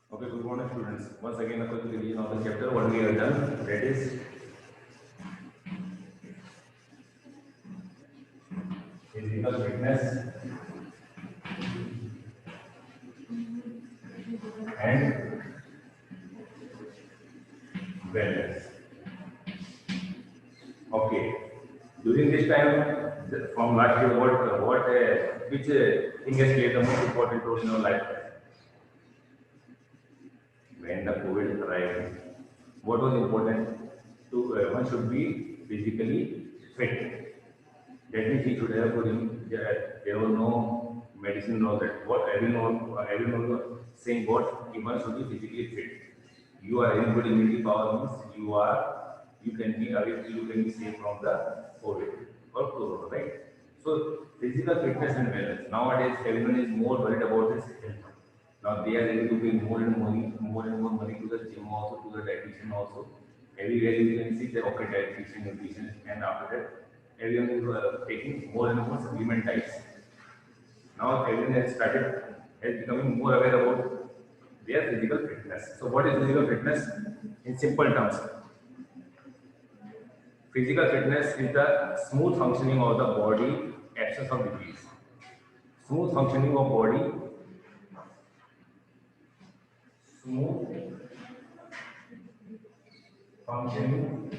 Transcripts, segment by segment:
Okay, good morning, students. Once again, a quick revision of the chapter what we have done. That is physical fitness and wellness. Okay. During this time, from last year, which thing has played the most important role in our life? When the COVID arrived, what was important? To one should be physically fit. That means he should have good. There was no medicine or that. What everyone was saying what one should be physically fit. You are having good immunity power means you can be away, you can be safe from the COVID or corona, right? So physical fitness and wellness. Nowadays everyone is more worried about his health. Now they are ready to pay more and more money to the gym also, to the dietitian also. Everywhere you can see the okay dietitian, nutrition, and after that, everyone is taking more and more supplement types. Now everyone has becoming more aware about their physical fitness. So what is physical fitness? In simple terms, physical fitness is the smooth functioning of the body, absence of disease. Smooth functioning of body, smooth functioning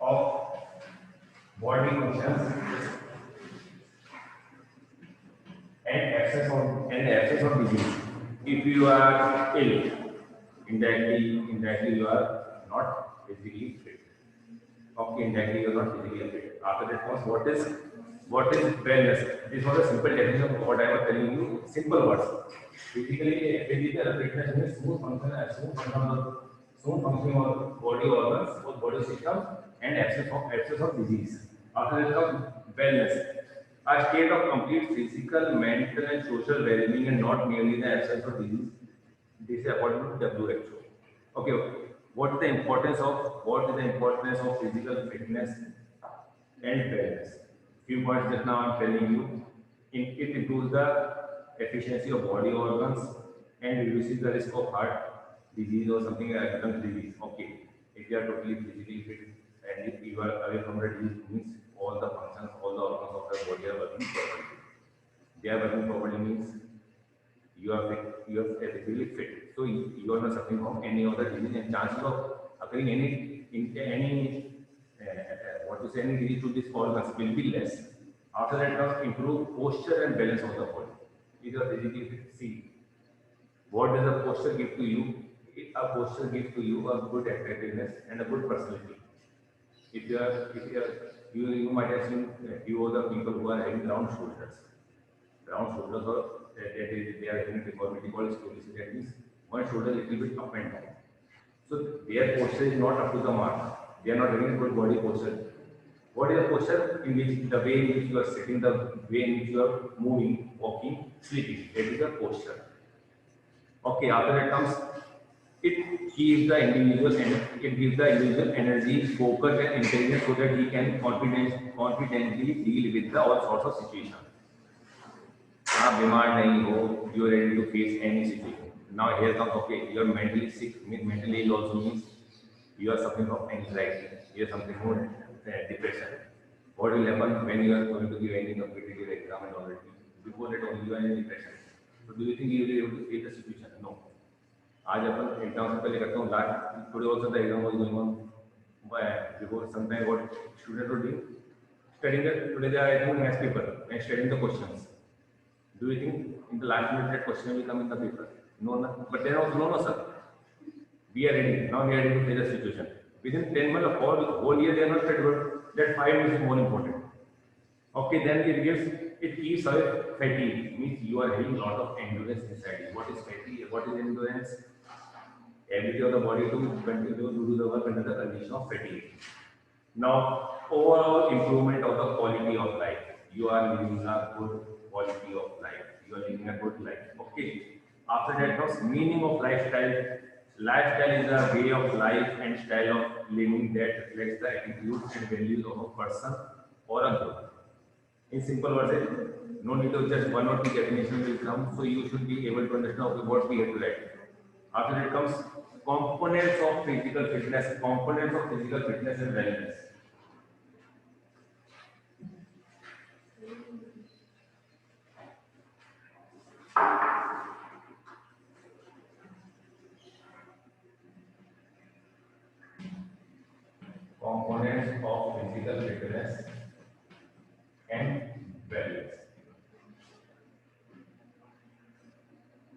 of body functions and absence of disease. If you are ill, indirectly you are not physically fit. Okay, indirectly you are not physically fit. After that comes what is wellness. This was a simple definition of what I was telling you. Simple words. Physical fitness means smooth functioning of body organs or body systems and absence of disease. After that comes wellness. A state of complete physical, mental, and social well-being, and not merely the absence of disease. This is according to WHO. Okay. What is the importance of physical fitness and wellness? Few points that now I'm telling you. It improves the efficiency of body organs and reduces the risk of heart disease or something like lung disease. Okay, if you are totally physically fit and if you are away from the disease, means all the functions, all the organs of the body are working properly. They are working properly means you are fit, you are physically fit. So you are not suffering from any other disease and chances of occurring what to say any disease to this organs will be less. After that comes improve posture and balance of the body. If you are physically fit, see what does a posture give to you? A posture gives to you a good attractiveness and a good personality. You might have seen a few other people who are having round shoulders. Round shoulders or they are having a deformity called scoliosis. That means one shoulder little bit up and down. So their posture is not up to the mark. They are not having a good body posture. What is the posture? In which the way in which you are sitting, the way in which you are moving, walking, sleeping. That is the posture. Okay, after that comes it gives the individual and it gives the individual energy, focus and intelligence so that he can confidently deal with the all sorts of situations. आप बीमार नहीं हो, you are ready to face any situation. Now here comes okay, you are mentally sick. Mentally ill also means you are suffering from anxiety. You are suffering from depression. What will happen when you are going to give any competitive exam and already before that only you are in depression. So do you think you will be able to face the situation? No. आज अपन exam से पहले करता हूँ last today also the exam was going on before some time what student were doing studying the today they are writing math paper and studying the questions. Do you think in the last minute that question will come in the paper? No, no. But then also, no, no, sir. We are ready. Now we are ready to face the situation. Within 10 months or whole year, they are not studied, but that 5 minutes is more important. Okay, then it keeps away fatigue. Means you are having a lot of endurance inside you. What is fatigue? What is endurance? Ability of the body to continue to do the work under the condition of fatigue. Now, overall improvement of the quality of life. You are living a good quality of life. You are living a good life. Okay. After that comes meaning of lifestyle. Lifestyle is a way of life and style of living that reflects the attitudes and values of a person or a group. In simple words, No need of just one or two definition will come. So you should be able to understand okay, what we have to write. After that comes components of physical fitness. Components of physical fitness and wellness. Components of physical fitness and wellness.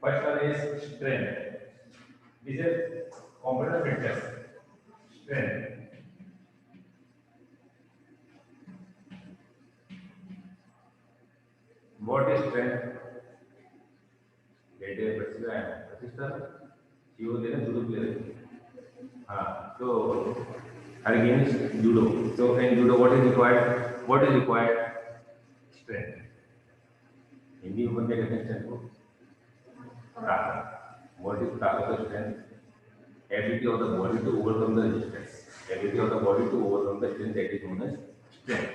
First one is strength. This is component of fitness. Strength. What is strength? Get a प्रतिष्ठा. You will then judo player. So against judo. So in judo, what is required? What is required? Strength. Hindi में क्या कहते हैं strength को? ताकत. What is ताकत or strength? Ability of the body to overcome the resistance. Ability of the body to overcome the strength, that is known as strength.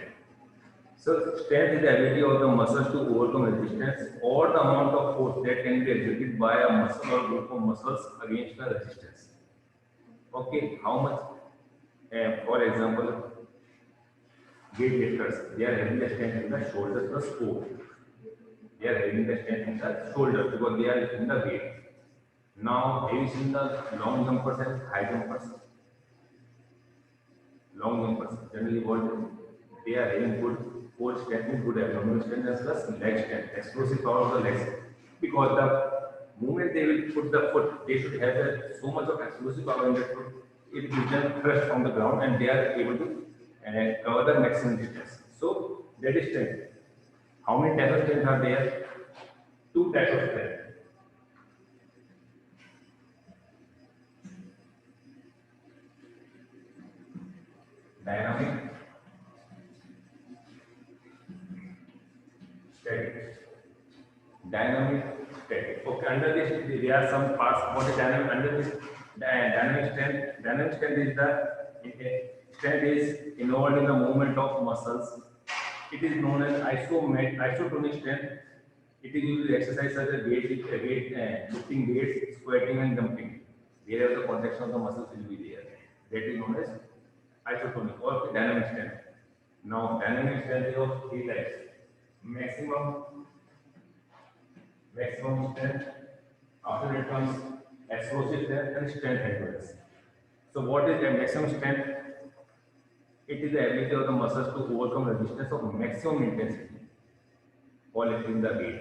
So strength is the ability of the muscles to overcome resistance or the amount of force that can be exerted by a muscle or group of muscles against the resistance. Okay, how much? For example, weightlifters, they are having the strength in the shoulder plus core. They are having the strength in the shoulder because they are lifting the weight. Now, have you seen the long jumpers and high jumpers? Long jumpers, generally what they are having good core strength, good abdominal strength as well as leg strength, explosive power of the legs. Because the moment they will put the foot, they should have so much of explosive power in the foot. It will then thrust from the ground and they are able to cover the maximum distance. So that is strength. How many types of strength are there? Two types of strength. Dynamic, static. Dynamic, static. Okay, under this there are some parts. What is dynamic? Under this dynamic strength. Dynamic strength is the strength is involved in the movement of muscles. It is known as isotonic strength. It is used to exercise such as lifting weights, squatting and jumping. Wherever the contraction of the muscles will be there. That is known as isotonic or dynamic strength. Now, dynamic strength is of three types: maximum strength. After it comes explosive strength and strength endurance. So, what is the maximum strength? It is the ability of the muscles to overcome resistance of maximum intensity while lifting the weight.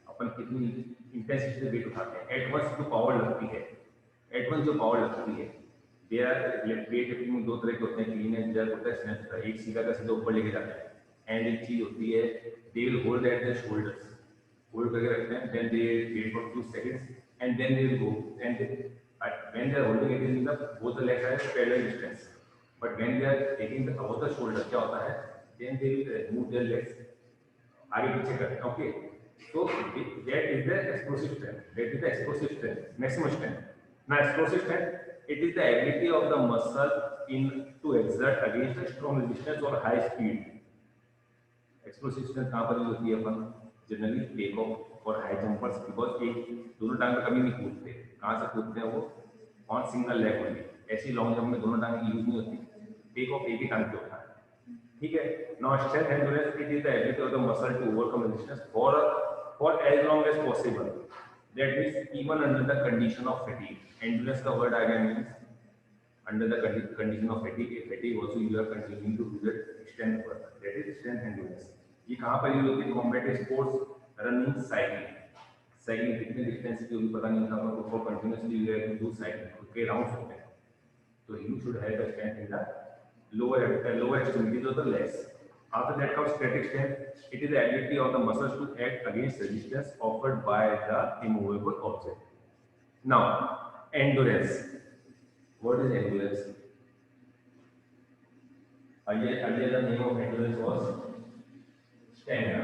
अपन कितनी intensity से wait उठाते हैं, eight once जो power लगती है, they are weight lifting में दो तरह के होते हैं, क्लीन एंड जर्क होता है, स्नैच होता है. एक सीधा का सीधा ऊपर लेके जाता है एंड एक चीज होती है they will hold at the shoulders, hold करके रखते हैं, then they wait for 2 seconds and then they will go and when they are holding it in the both the legs are parallel distance, but when they are taking the above the shoulder क्या होता है, then they will move their legs आगे पीछे करते हैं. Okay, so that is the explosive strength, maximum strength. Now explosive strength, it is the ability of the muscle to exert against a strong resistance or high speed. Explosive strength कहाँ पर use होती है अपन generally take off और high jumpers, because एक दोनों टांग पे कभी नहीं कूदते. कहाँ से कूदते हैं वो? On single leg only. ऐसी लॉन्ग जंप में दोनों टांग यूज नहीं होती, टेक ऑफ एक ही टांग पे होता है. ठीक है. Now strength endurance, it is the ability of the muscle to overcome resistance for as long as possible. That means even under the condition of fatigue. Endurance का word again means under the condition of fatigue. Fatigue also you are continuing to do that strength work. That is strength endurance. ये कहाँ पर use होती है? Combat sports, running, cycling. Cycling कितने distance की होगी पता नहीं था, पर for continuously you have to do cycling. Okay, rounds होते हैं, तो you should have the strength in the lower extremities of the legs. After that comes static strength. It is the ability of the muscles to act against resistance offered by the immovable object. Now, endurance. What is endurance? Earlier the name of endurance was stamina.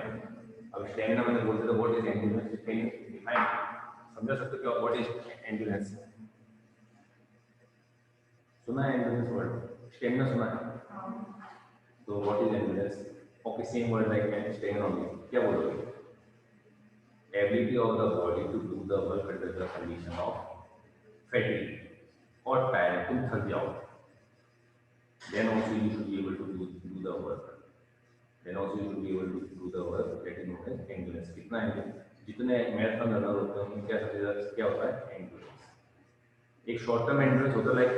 अब stamina मैंने बोलते थे what is endurance? Can you define? समझा सकते हो what is endurance? सुना है endurance word? Stamina सुना है? So what is endurance? Okay, same word like stamina only. क्या बोलोगे? ability of the body to do the work under the condition of fatigue or tired, तुम थक जाओ, then also you should be able to do the work. Then also you should be able to do the work that is known as endurance. कितना endurance? जितने marathon runner होते हैं उनमें क्या सबसे ज़्यादा क्या होता है? एंडुरेंस। एक शॉर्ट टर्म एंडुरेंस होता है लाइक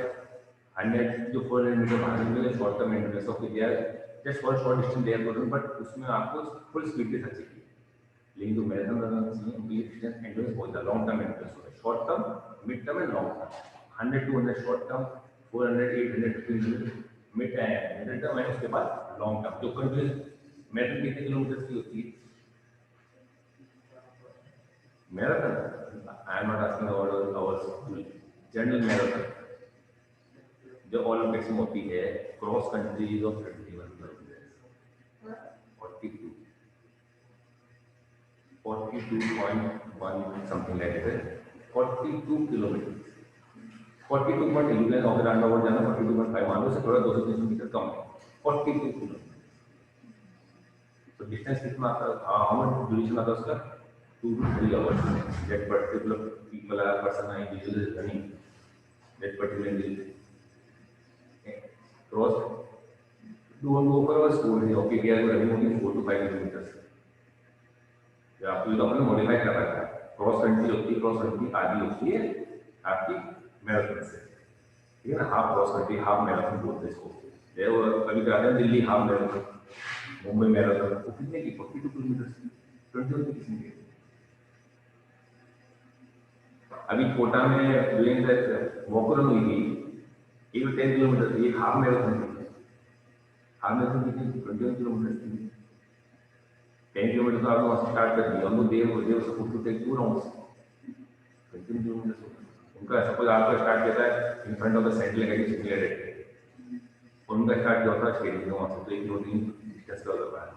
100 जो 400 मीटर भागने में short term endurance of they are just for short distance they are going, but उसमें आपको फुल स्पीड पे थक चाहिए। लेकिन जो मैराथन रनर्स हैं उनकी डिस्टेंस एंडुरेंस बहुत ज़्यादा लॉन्ग टर्म एंडुरेंस होता है, short term, mid term and long term. 100 200 short term, 400 800 1500 mid term and उसके बाद लॉन्ग टर्म। जो कंटिन्यूस मैराथन कितने किलोमीटर की होती है? Marathon I am not asking about our general marathon जो ओलंपिक्स में होती है, cross country is of 31 kilometre, 42.1 something like that, 42 kilometre, 42.11 अगर राउंड अबाउट जाना 42.5 मान लो, से थोड़ा 200-300 मीटर कम है, 42 किलोमीटर। तो डिस्टेंस कितना आता है? हाउ मच ड्यूरेशन आता है उसका? 2 to 3 hours। That particular people are person I usually running that particular cross do go for school है, okay we are running only 4 to 5 kilometre. आपको तो हमने मॉडिफाई कर रखा है, क्रॉस कंट्री होती है, क्रॉस कंट्री आधी होती है आपकी मैराथन से, ठीक है ना? Half cross country, half marathon बोलते हैं इसको। कभी कहते हैं Delhi half marathon, Mumbai marathon, वो कितने की 42 किलोमीटर, 21 की किस्म की। अभी कोटा में वॉकर हुई थी, एक 10 किलोमीटर थी, एक हाफ मैराथन थी। हाफ मैराथन कितनी? 21 किलोमीटर थी। 10 किलोमीटर तो आपने वहाँ से स्टार्ट कर दिया, उनको they've suppose to take 2 rounds, 21 kilometre. उनका सपोज आपका स्टार्ट किया था in front of the central academy similar, उनका स्टार्ट किया था स्टेडियम में, वहाँ से तो 1-2-3 डिस्टेंस का होता है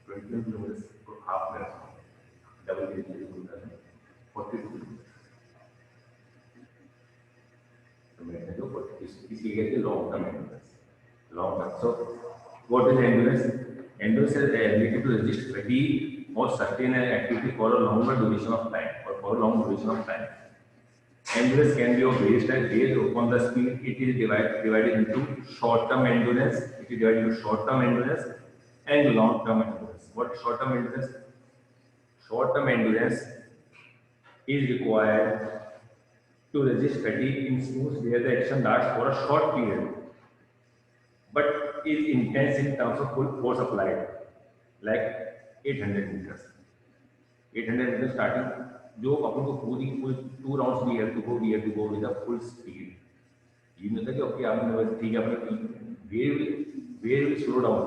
21 किलोमीटर तो half marathon double kilometre 42 kilometre. तो मैंने जो इसकी कहते हैं long term endurance, long term. So what is endurance? Endurance is the ability to resist fatigue or sustain an activity for a longer duration of time or for a long duration of time. Endurance can be of various types based upon the speed. It is divided into short-term endurance. It is divided into short-term endurance and long-term endurance. What is short-term endurance? Short-term endurance is required to resist fatigue in sports where the action lasts for a short period, but is intense in terms of full force applied, like 800 meters। 800 meters starting, जो अपन को पूरी 2 rounds we have to go with a full speed। ये नहीं होता कि okay आपने ठीक है अपने where will slow down,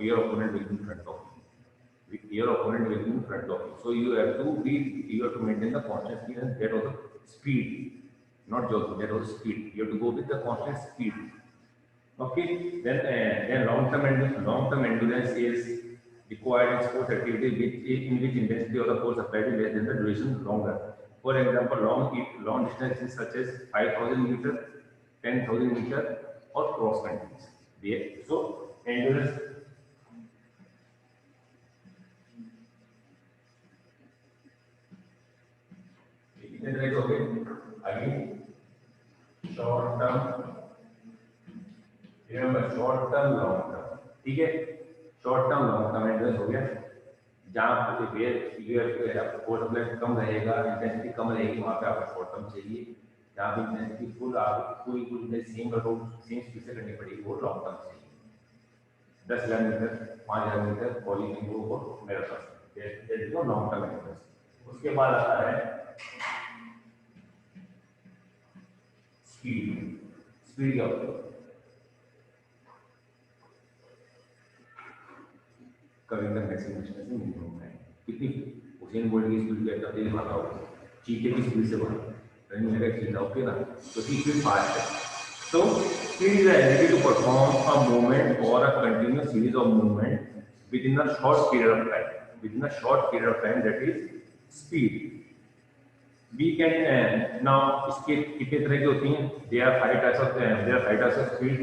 your opponent will be in front of you, your opponent will be in front of you, so you have to maintain the constant speed, and that was the speed, not jogging, that was speed, you have to go with the constant speed। Okay, then long-term endurance is required in sports activity in which intensity of the force applied is less than the duration longer. For example, long distances such as 5,000 meter, 10,000 meter, or cross countries. Yeah. So endurance. Okay. Again, short term. Short term long term, ठीक है? Short term long term एंडुरेंस हो गया, जहाँ पे force apply कम रहेगा, intensity कम रहेगी, वहाँ पे आपको शॉर्ट टर्म चाहिए। जहाँ पे इंटेंसिटी फुल आप पूरी सेम स्पीड से करनी पड़ेगी, वो लॉन्ग टर्म चाहिए। 10,000 मीटर, 5,000 मीटर क्वालिफाइंग वो मैराथन, लॉन्ग टर्म एंडुरेंस। उसके बाद आता है स्पीड। स्पीड क्या होती है? कविंग द मैक्सिमम डिस्टेंस में मिनिमम टाइम। कितनी? उसेन बोल्ट की स्पीड क्या करते हैं भागा होगा, चीते की स्पीड से भागा, रनिंग में चीता, ओके ना? तो स्पीड फास्ट है। So speed is the ability to perform a movement or a continuous series of movement within a short period of time. Within a short period of time, that is speed. We can now इसके कितने तरह की होती हैं? There are 5 types of speed.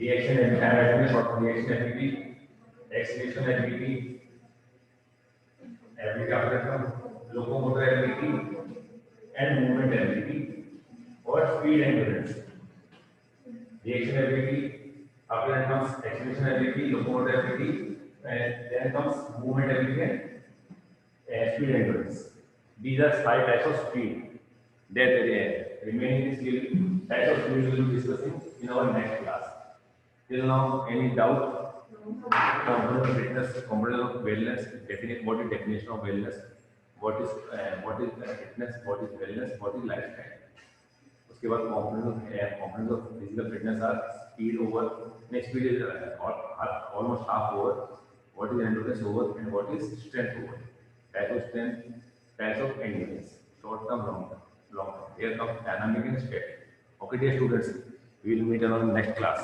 Reaction ability, short reaction ability, acceleration ability, ability after that comes locomotor ability and movement ability or speed and endurance. Reaction ability, after that comes acceleration ability, locomotor ability, and then comes movement ability and speed and endurance. These are five types of speed that remaining is types of speed we will be discussing in our next class. Till now, any doubt? Component of fitness, component of wellness, definite what is definition of wellness, what is fitness, what is wellness, what is lifestyle. उसके बाद components of physical fitness are speed over, next speed is almost half over, what is endurance over, and what is strength over. Type of strength, types of endurance, short term, long term, long term. Here comes dynamic and static. Okay, dear students, we will meet in our next class.